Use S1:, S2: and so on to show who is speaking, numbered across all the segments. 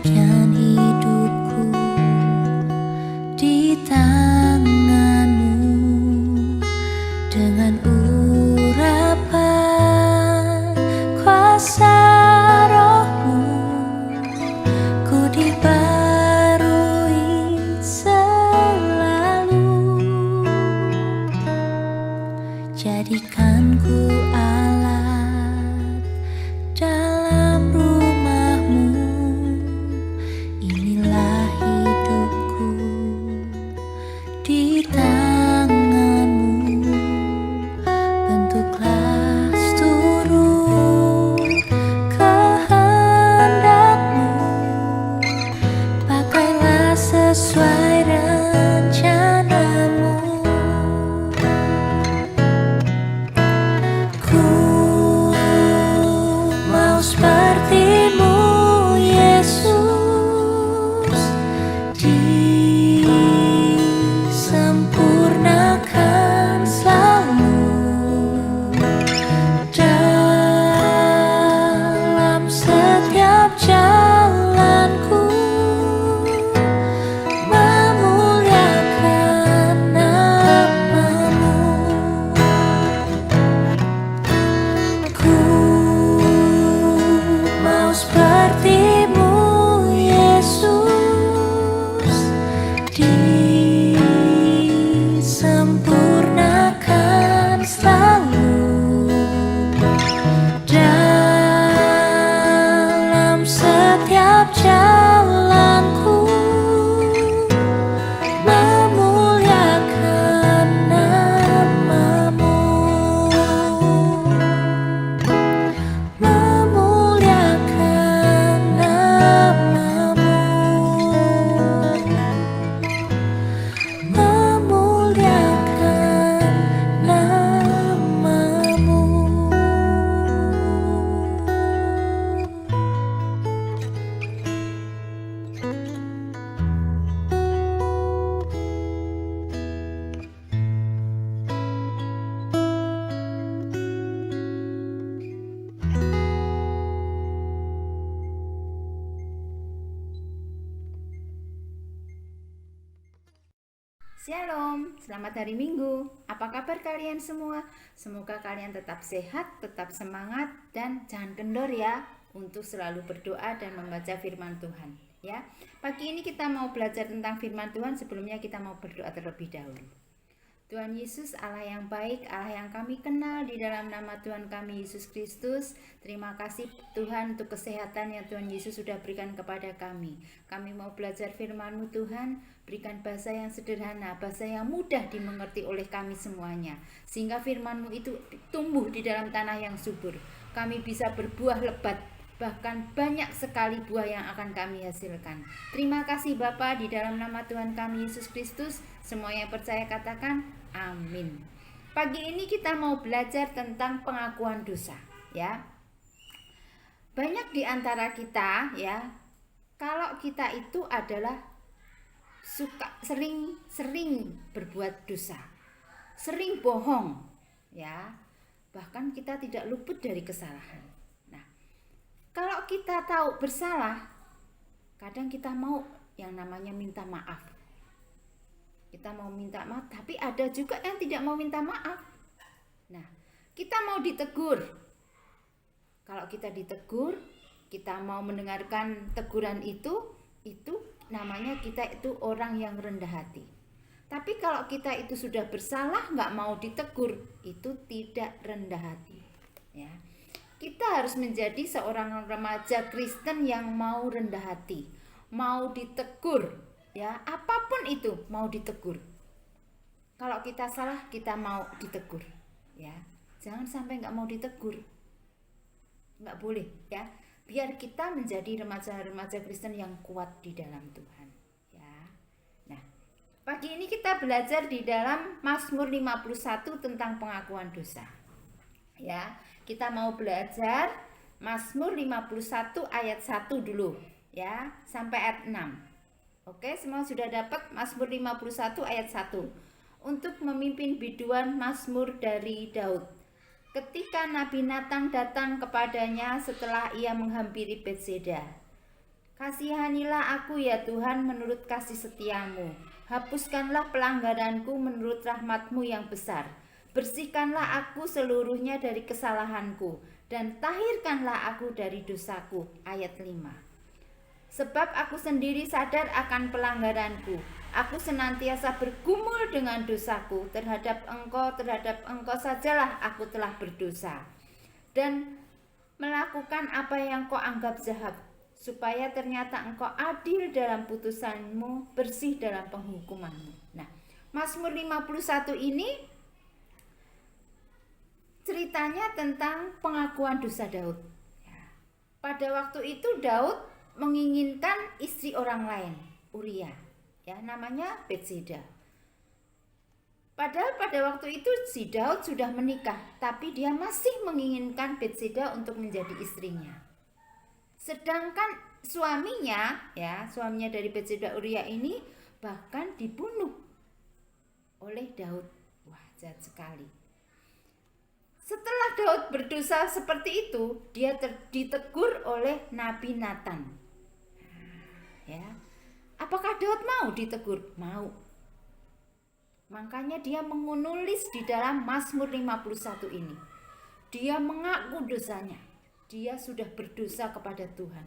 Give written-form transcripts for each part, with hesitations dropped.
S1: dan hidupku di tangan-Mu. Dengan urapan kuasa Roh-Mu, ku dibarui selalu. Jadikan ku alat dalam rumah-Mu. Inilah hidupku di tangan-Mu. Bentuklah seturut kehendak-Mu. Pakailah sesuai rencana-Mu. Ku mau seperti-Mu, Yesus, disempurnakan selalu dalam setiap jalanku, memuliakan nama-Mu. Ku mau seperti-Mu, Yesus, disempurnakan selalu dalam setiap jalanku, memuliakan nama-Mu. Memuliakan nama-Mu. Memuliakan nama-Mu.
S2: Shalom, selamat hari Minggu. Apa kabar kalian semua? Semoga kalian tetap sehat, tetap semangat, dan jangan kendor ya untuk selalu berdoa dan membaca firman Tuhan. Ya, pagi ini kita mau belajar tentang firman Tuhan. Sebelumnya kita mau berdoa terlebih dahulu. Tuhan Yesus, Allah yang baik, Allah yang kami kenal, di dalam nama Tuhan kami Yesus Kristus, terima kasih Tuhan untuk kesehatan yang Tuhan Yesus sudah berikan kepada kami. Kami mau belajar firman-Mu Tuhan, berikan bahasa yang sederhana, bahasa yang mudah dimengerti oleh kami semuanya, sehingga firman-Mu itu tumbuh di dalam tanah yang subur. Kami bisa berbuah lebat, bahkan banyak sekali buah yang akan kami hasilkan. Terima kasih Bapa, di dalam nama Tuhan kami Yesus Kristus, semua yang percaya katakan amin. Pagi ini kita mau belajar tentang pengakuan dosa, ya. Banyak di antara kita, ya, kalau kita itu adalah sering berbuat dosa, sering bohong, ya. Bahkan kita tidak luput dari kesalahan. Nah, kalau kita tahu bersalah, kadang kita mau yang namanya minta maaf. Kita mau minta maaf, tapi ada juga yang tidak mau minta maaf. Nah, kita mau ditegur. Kalau kita ditegur, kita mau mendengarkan teguran itu namanya kita itu orang yang rendah hati. Tapi kalau kita itu sudah bersalah, nggak mau ditegur, itu tidak rendah hati. Ya, kita harus menjadi seorang remaja Kristen yang mau rendah hati, mau ditegur. Ya, apapun itu mau ditegur. Kalau kita salah, kita mau ditegur. Ya, jangan sampai nggak mau ditegur. Nggak boleh, ya. Biar kita menjadi remaja-remaja Kristen yang kuat di dalam Tuhan. Ya. Nah, pagi ini kita belajar di dalam Mazmur 51 tentang pengakuan dosa. Ya, kita mau belajar Mazmur 51 ayat 1 dulu, ya, sampai ayat 6. Oke, semua sudah dapat Mazmur 51 ayat 1. Untuk memimpin biduan Mazmur dari Daud. Ketika Nabi Nathan datang kepadanya setelah ia menghampiri Betseda. Kasihanilah aku ya Tuhan menurut kasih setiamu. Hapuskanlah pelanggaranku menurut rahmat-Mu yang besar. Bersihkanlah aku seluruhnya dari kesalahanku dan tahirkanlah aku dari dosaku. Ayat 5. Sebab aku sendiri sadar akan pelanggaranku. Aku senantiasa bergumul dengan dosaku. Terhadap engkau sajalah aku telah berdosa. Dan melakukan apa yang kau anggap jahat, supaya ternyata engkau adil dalam putusanmu, bersih dalam penghukumanmu. Nah, Mazmur 51 ini ceritanya tentang pengakuan dosa Daud. Pada waktu itu Daud menginginkan istri orang lain, Uria, ya, namanya Betseda. Padahal pada waktu itu si Daud sudah menikah, tapi dia masih menginginkan Betseda untuk menjadi istrinya. Sedangkan suaminya, ya, suaminya dari Betseda, Uria ini bahkan dibunuh oleh Daud. Wah, jahat sekali. Setelah Daud berdosa seperti itu, dia ditegur oleh Nabi Nathan. Ya, apakah Daud mau ditegur? Mau. Makanya dia menulis di dalam Mazmur 51 ini. Dia mengaku dosanya. Dia sudah berdosa kepada Tuhan.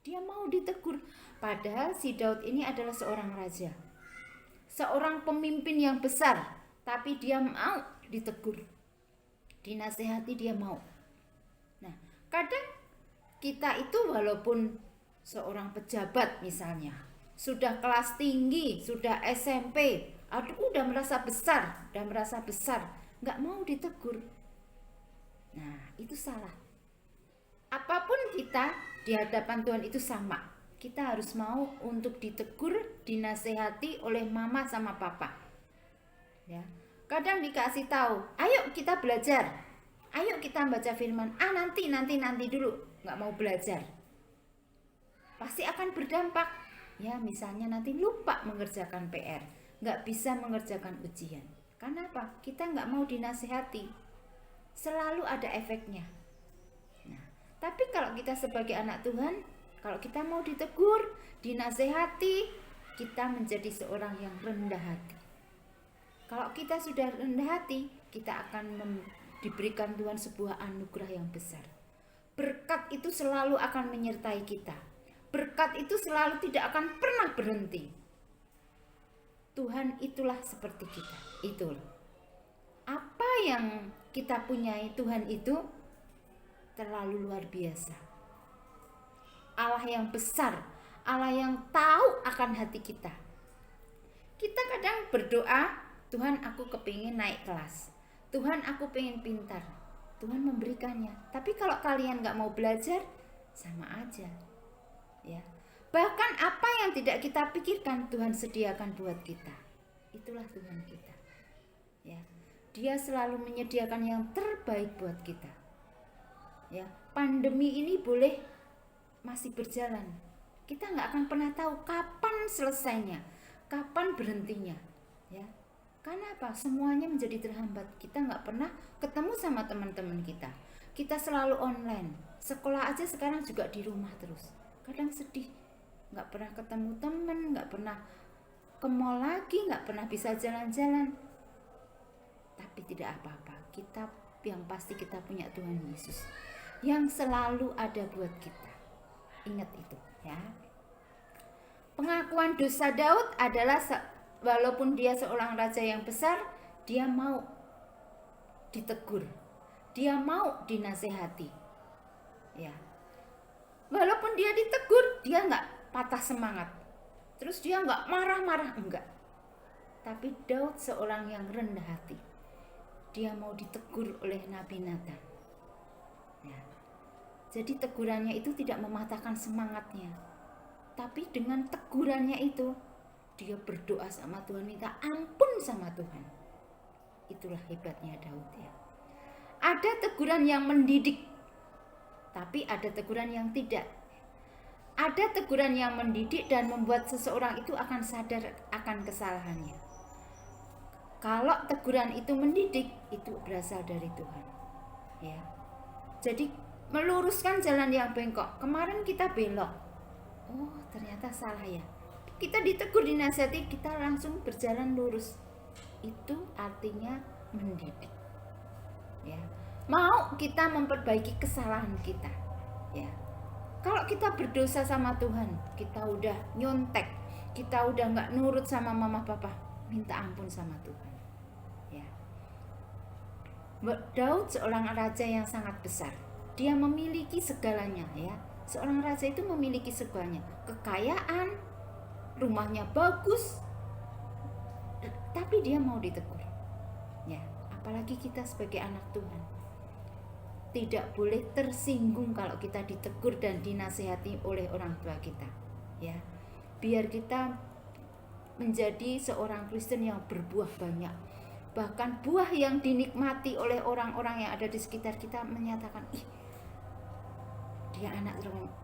S2: Dia mau ditegur. Padahal si Daud ini adalah seorang raja. Seorang pemimpin yang besar. Tapi dia mau ditegur. Dinasehati dia mau. Nah, kadang kita itu walaupun seorang pejabat misalnya, sudah kelas tinggi, sudah SMP, udah merasa besar, nggak mau ditegur. Nah, itu salah. Apapun kita di hadapan Tuhan itu sama. Kita harus mau untuk ditegur, dinasehati oleh mama sama papa. Ya, kadang dikasih tahu, ayo kita belajar, ayo kita baca firman. Nanti dulu, nggak mau belajar. Pasti akan berdampak. Ya, misalnya nanti lupa mengerjakan PR, nggak bisa mengerjakan ujian. Karena apa? Kita nggak mau dinasehati. Selalu ada efeknya. Nah, tapi kalau kita sebagai anak Tuhan, kalau kita mau ditegur, dinasehati, kita menjadi seorang yang rendah hati. Kalau kita sudah rendah hati, kita akan diberikan Tuhan sebuah anugerah yang besar. Berkat itu selalu akan menyertai kita. Berkat itu selalu tidak akan pernah berhenti. Tuhan itulah seperti kita. Itulah. Apa yang kita punyai Tuhan itu terlalu luar biasa. Allah yang besar, Allah yang tahu akan hati kita. Kita kadang berdoa, Tuhan aku kepingin naik kelas. Tuhan aku pengen pintar. Tuhan memberikannya. Tapi kalau kalian gak mau belajar, sama aja. Ya. Bahkan apa yang tidak kita pikirkan Tuhan sediakan buat kita. Itulah Tuhan kita. Ya. Dia selalu menyediakan yang terbaik buat kita. Ya, pandemi ini boleh masih berjalan. Kita nggak akan pernah tahu kapan selesainya, kapan berhentinya. Ya. Karena apa? Semuanya menjadi terhambat. Kita nggak pernah ketemu sama teman-teman kita. Kita selalu online. Sekolah aja sekarang juga di rumah terus. Kadang sedih, nggak pernah ketemu teman, nggak pernah ke mall lagi, nggak pernah bisa jalan-jalan. Tapi tidak apa-apa, kita yang pasti kita punya Tuhan Yesus yang selalu ada buat kita. Ingat itu ya. Pengakuan dosa Daud adalah walaupun dia seorang raja yang besar, dia mau ditegur, dia mau dinasehati. Ya. Walaupun dia ditegur, dia nggak patah semangat. Terus dia nggak marah-marah, enggak. Tapi Daud seorang yang rendah hati. Dia mau ditegur oleh Nabi Nathan. Ya. Jadi tegurannya itu tidak mematahkan semangatnya. Tapi dengan tegurannya itu, dia berdoa sama Tuhan, minta ampun sama Tuhan. Itulah hebatnya Daud ya. Ada teguran yang mendidik. Tapi ada teguran yang tidak. Ada teguran yang mendidik dan membuat seseorang itu akan sadar akan kesalahannya. Kalau teguran itu mendidik, itu berasal dari Tuhan. Ya. Jadi meluruskan jalan yang bengkok. Kemarin kita belok. Oh, ternyata salah ya. Kita ditegur, dinasihati, kita langsung berjalan lurus. Itu artinya mendidik. Ya. Mau kita memperbaiki kesalahan kita. Ya. Kalau kita berdosa sama Tuhan, kita udah nyontek, kita udah nggak nurut sama mama papa, minta ampun sama Tuhan. Ya. Daud seorang raja yang sangat besar. Dia memiliki segalanya, ya. Seorang raja itu memiliki segalanya, kekayaan, rumahnya bagus, tapi dia mau ditegur. Ya, apalagi kita sebagai anak Tuhan. Tidak boleh tersinggung kalau kita ditegur dan dinasihati oleh orang tua kita. Ya. Biar kita menjadi seorang Kristen yang berbuah banyak. Bahkan buah yang dinikmati oleh orang-orang yang ada di sekitar kita menyatakan, ih, dia anak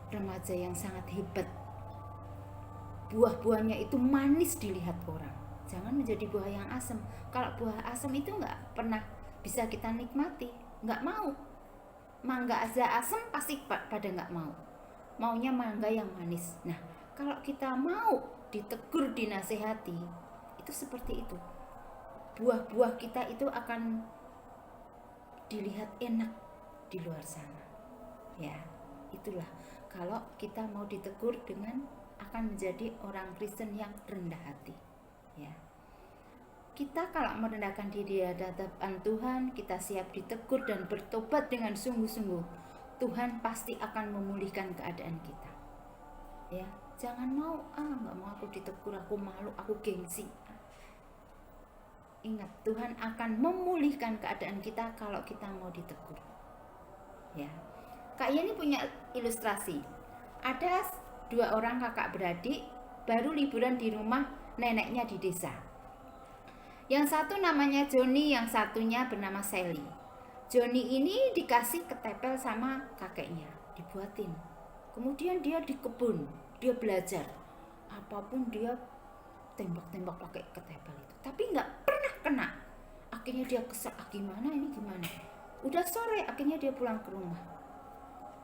S2: remaja yang sangat hebat. Buah-buahnya itu manis dilihat orang. Jangan menjadi buah yang asam. Kalau buah asam itu nggak pernah bisa kita nikmati, nggak mau. Mangga aja asam pasti pada nggak mau. Maunya mangga yang manis. Nah, kalau kita mau ditegur, dinasehati, itu seperti itu. Buah-buah kita itu akan dilihat enak di luar sana. Ya, itulah kalau kita mau ditegur dengan akan menjadi orang Kristen yang rendah hati. Ya. Kita kalau merendahkan diri di hadapan Tuhan, kita siap ditegur dan bertobat dengan sungguh-sungguh, Tuhan pasti akan memulihkan keadaan kita. Ya, jangan mau, nggak mau aku ditegur, aku malu, aku gengsi. Ingat, Tuhan akan memulihkan keadaan kita kalau kita mau ditegur. Ya, Kak Yeni punya ilustrasi. Ada 2 orang kakak beradik baru liburan di rumah neneknya di desa. Yang satu namanya Joni, yang satunya bernama Sally. Joni ini dikasih ketepel sama kakeknya, dibuatin. Kemudian dia di kebun, dia belajar. Apapun dia tembak-tembak pakai ketepel itu. Tapi nggak pernah kena. Akhirnya dia kesal, gimana ini gimana. Udah sore, akhirnya dia pulang ke rumah.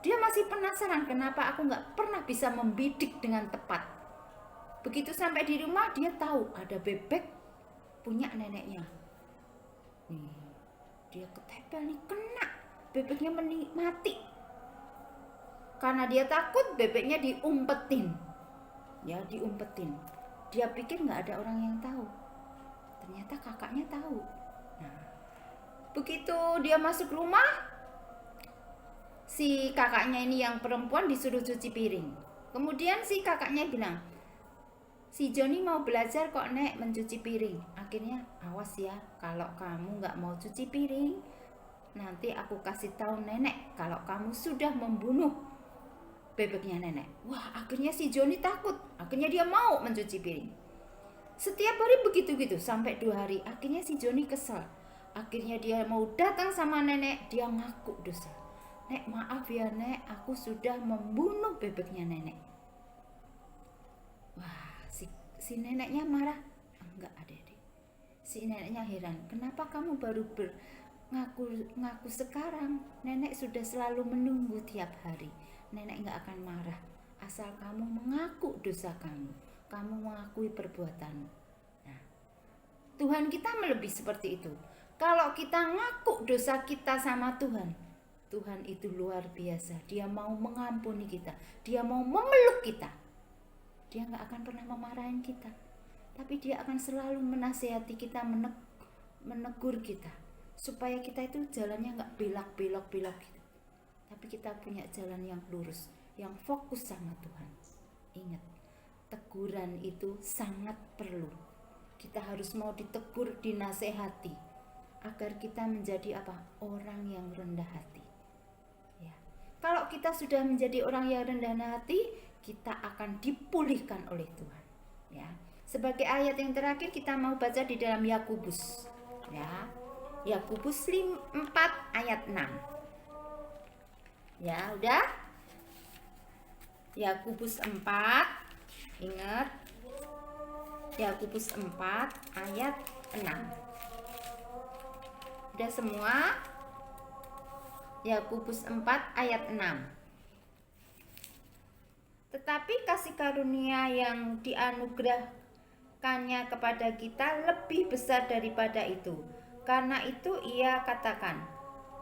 S2: Dia masih penasaran kenapa aku nggak pernah bisa membidik dengan tepat. Begitu sampai di rumah, dia tahu ada bebek punya neneknya. Nih, dia ketepel nih, kena. Bebeknya mati. Karena dia takut, bebeknya diumpetin. Ya, diumpetin. Dia pikir nggak ada orang yang tahu. Ternyata kakaknya tahu. Nah, begitu dia masuk rumah, si kakaknya ini yang perempuan disuruh cuci piring. Kemudian si kakaknya bilang, si Joni mau belajar kok Nek mencuci piring. Akhirnya, awas ya, kalau kamu nggak mau cuci piring, nanti aku kasih tahu nenek kalau kamu sudah membunuh bebeknya nenek. Wah, akhirnya si Joni takut. Akhirnya dia mau mencuci piring. Setiap hari begitu-gitu sampai 2 hari. Akhirnya si Joni kesal. Akhirnya dia mau datang sama nenek, dia ngaku dosa. Nek, maaf ya Nek, aku sudah membunuh bebeknya nenek. Wah, si neneknya marah. Enggak, Adik-adik. Si neneknya heran, kenapa kamu baru ngaku sekarang? Nenek sudah selalu menunggu tiap hari. Nenek enggak akan marah asal kamu mengaku dosa kamu mengakui perbuatanmu. Nah, Tuhan kita melebihi seperti itu. Kalau kita ngaku dosa kita sama Tuhan, Tuhan itu luar biasa. Dia mau mengampuni kita, dia mau memeluk kita. Dia gak akan pernah memarahin kita, tapi dia akan selalu menasihati kita, menegur kita, supaya kita itu jalannya gak belok gitu. Tapi kita punya jalan yang lurus, yang fokus sama Tuhan. Ingat, teguran itu sangat perlu. Kita harus mau ditegur, dinasehati, agar kita menjadi apa? Orang yang rendah hati. Ya. Kalau kita sudah menjadi orang yang rendah hati, kita akan dipulihkan oleh Tuhan. Ya. Sebagai ayat yang terakhir kita mau baca di dalam Yakobus. Ya. Yakobus 4 ayat 6. Ya, udah? Yakobus 4. Ingat. Yakobus 4 ayat 6. Udah semua? Yakobus 4 ayat 6. Tetapi kasih karunia yang dianugerahkannya kepada kita lebih besar daripada itu. Karena itu ia katakan,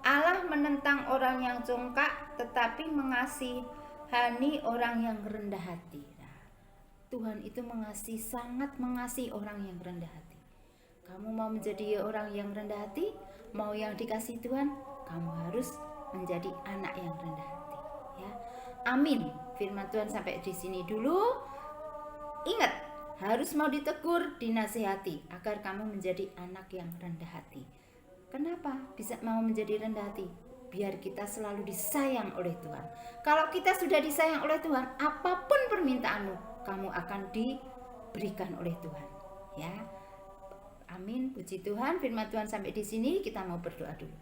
S2: Allah menentang orang yang congkak tetapi mengasihani orang yang rendah hati. Nah, Tuhan itu sangat mengasihi orang yang rendah hati. Kamu mau menjadi orang yang rendah hati, mau yang dikasihi Tuhan, kamu harus menjadi anak yang rendah hati, ya. Amin. Firman Tuhan sampai di sini dulu. Ingat, harus mau ditegur, dinasihati agar kamu menjadi anak yang rendah hati. Kenapa bisa mau menjadi rendah hati? Biar kita selalu disayang oleh Tuhan. Kalau kita sudah disayang oleh Tuhan, apapun permintaanmu, kamu akan diberikan oleh Tuhan, ya. Amin. Puji Tuhan, firman Tuhan sampai di sini. Kita mau berdoa dulu.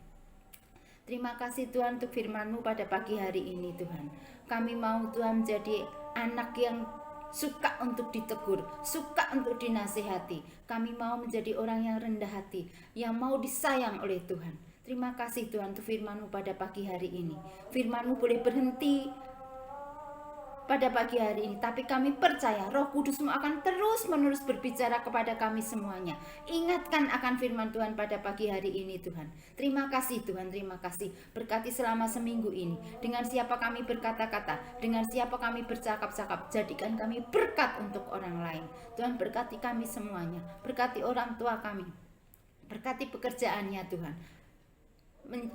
S2: Terima kasih Tuhan untuk firman-Mu pada pagi hari ini Tuhan. Kami mau Tuhan menjadi anak yang suka untuk ditegur, suka untuk dinasihati. Kami mau menjadi orang yang rendah hati, yang mau disayang oleh Tuhan. Terima kasih Tuhan untuk firman-Mu pada pagi hari ini. Firman-Mu boleh berhenti pada pagi hari ini, tapi kami percaya Roh Kudus-Mu akan terus-menerus berbicara kepada kami semuanya. Ingatkan akan firman Tuhan pada pagi hari ini Tuhan. Terima kasih Tuhan, terima kasih. Berkati selama seminggu ini, dengan siapa kami berkata-kata, dengan siapa kami bercakap-cakap, jadikan kami berkat untuk orang lain. Tuhan berkati kami semuanya, berkati orang tua kami, berkati pekerjaannya Tuhan.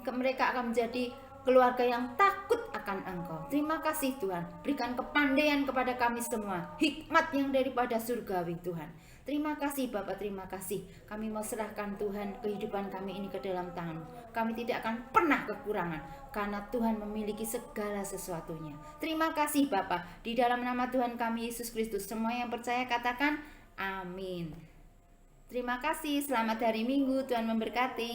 S2: Mereka akan menjadi keluarga yang takut akan Engkau. Terima kasih Tuhan. Berikan kepandaian kepada kami semua, hikmat yang daripada surgawi Tuhan. Terima kasih Bapak, terima kasih. Kami mau serahkan Tuhan kehidupan kami ini ke dalam tangan-Mu. Kami tidak akan pernah kekurangan karena Tuhan memiliki segala sesuatunya. Terima kasih Bapak. Di dalam nama Tuhan kami Yesus Kristus, semua yang percaya katakan amin. Terima kasih. Selamat hari Minggu. Tuhan memberkati.